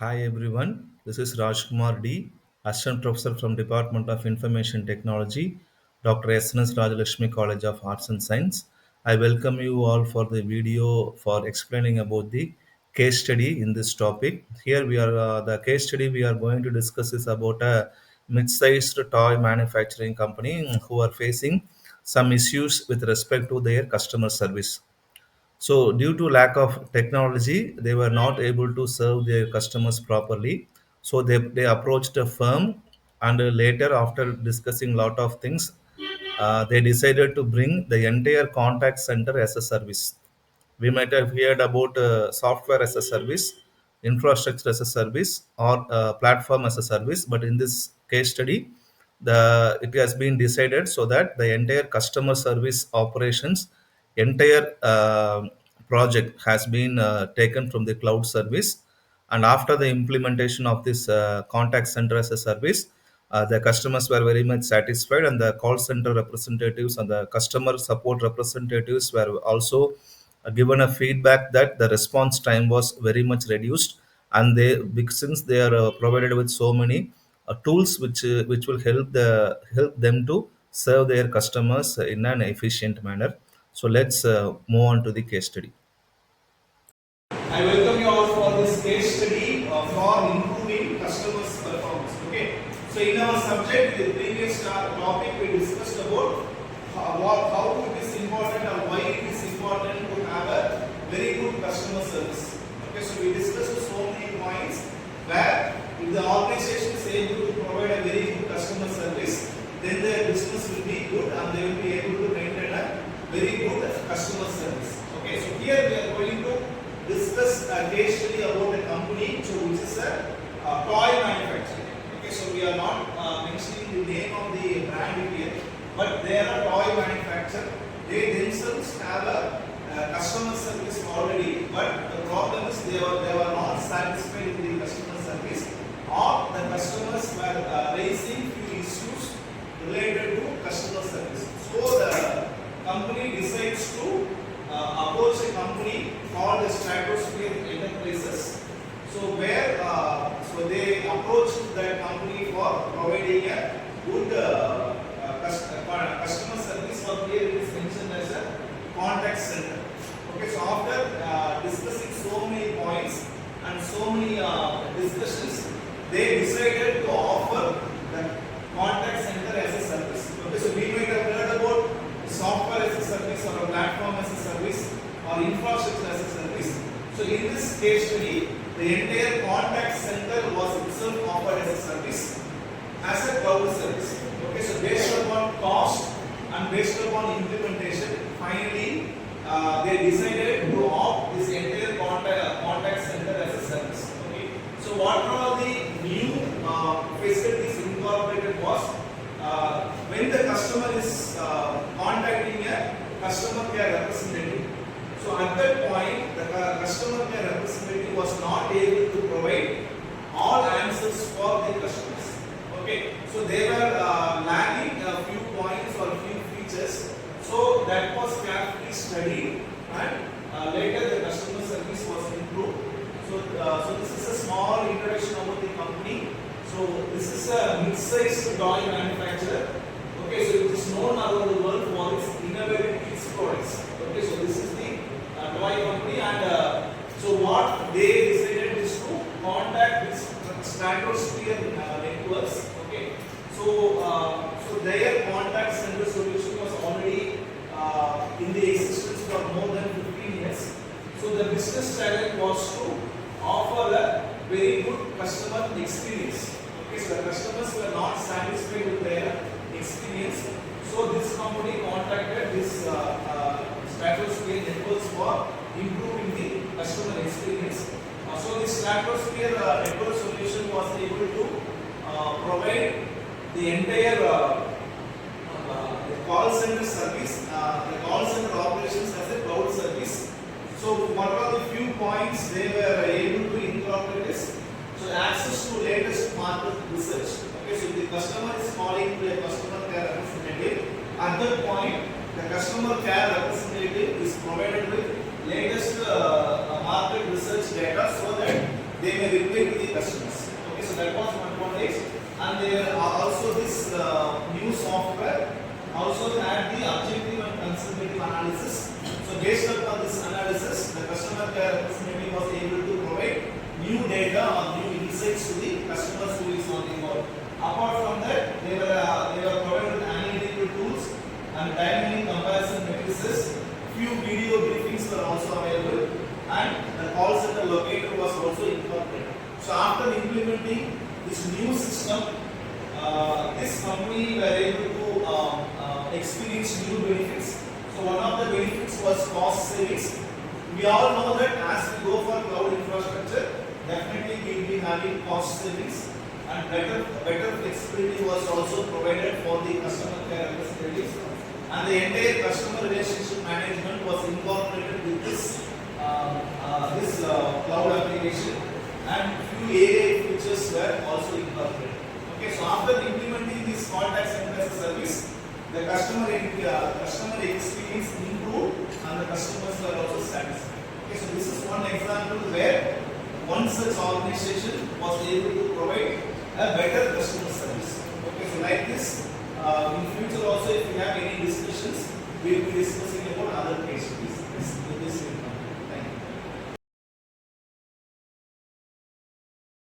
Hi everyone, this is Rajkumar D, Assistant Professor from Department of Information Technology, Dr. SNS Rajalakshmi College of Arts and Science. I welcome you all for the video for explaining about the case study in this topic. Here we are, the case study we are going to discuss is about a mid-sized toy manufacturing company who are facing some issues with respect to their customer service. So, due to lack of technology, they were not able to serve their customers properly. So, they approached a firm, and later, after discussing lot of things, they decided to bring the entire contact center as a service. We might have heard about software as a service, infrastructure as a service, or platform as a service. But in this case study, the it has been decided so that the entire customer service operations, entire project has been taken from the cloud service. And after the implementation of this contact center as a service, the customers were very much satisfied, and the call center representatives and the customer support representatives were also given a feedback that the response time was very much reduced. And since they are provided with so many tools which will help them to serve their customers in an efficient manner. So let's move on to the case study. I welcome you all for this case study for improving customers' performance. Okay. So in our subject, the previous topic we discussed about how it is important or why it is important to have a very good customer service. Okay. So we discussed so many points where if the organization is able to provide a very good customer service, then their business will be good and they will be able to maintain a very good customer service. Okay. So here we are going to discuss a case study about a company which is a toy manufacturer. Okay, so we are not mentioning the name of the brand here, but they are a toy manufacturer. They themselves have a customer service already, but the problem is they were not satisfied with the customer service, or the customers were raising few issues related to customer service. So the company decides to approach a company called the Stratosphere Enterprises. So where so they approached that company for providing a good customer service, or here it is mentioned as a contact center. Okay, so after discussing so many points and so many discussions, they decided to offer the contact center as a service. Okay, so we might have heard about software as a service, or a platform as a service, or infrastructure as a service. So in this case study, the entire contact center was itself offered as a service, as a cloud service. Okay, so based upon cost and based upon implementation, finally they decided to opt this entire contact center as a service. Okay, so what are the new facilities incorporated was when the customer is contacting a customer care representative. So at that point, the customer care representative was not able to provide all answers for the customers. Okay, so they were lacking a few points or a few features. So that was carefully studied, and later the customer service was improved. So this is a small introduction about the company. So this is a mid-sized toy manufacturer. Okay, so it is known around the world for its innovative kids products. Okay, so this is the toy company, and so what they decided is to contact this Stratosphere networks. Okay, so their contact center solution was already in the existence for more than 15 years. So the business challenge was to offer a very good customer experience. Okay, so the customers were not satisfied with their experience. So this company contacted this Stratosphere networks for improving the customer experience. So this Stratosphere network solution was able to provide the entire call center service, the call center operations as a cloud service. So what are the few points they were able to incorporate is, so access to latest market research. Okay, so the customer is calling to a customer care representative. At that point, the customer care representative is provided with latest market research data, so that they may reply to the customers. Okay, so that was one advantage. And there are also this new software also had the objective and consultative analysis. So based upon this analysis, the customer care representative was able to provide new data or new insights to the customers who is on the board. Apart from that, they were provided with analytical tools and dynamic comparison matrices. Few video briefings were also available, and the call center locator was also incorporated. So after implementing this new system, this company were able to experience new benefits. So one of the benefits was cost savings. We all know that as we go for cloud infrastructure, definitely we will be having cost savings, and better flexibility was also provided for the customer care representatives. And the entire customer relationship management was incorporated with this cloud application, and few AI features were also incorporated. Okay, so after implementing this contact center as a service, the customer experience improved and the customers were also satisfied. Okay, so this is one example where one such organization was able to provide a better customer service. Okay, so like this, in future also if you have any discussions, we will be discussing about other case studies. This will come.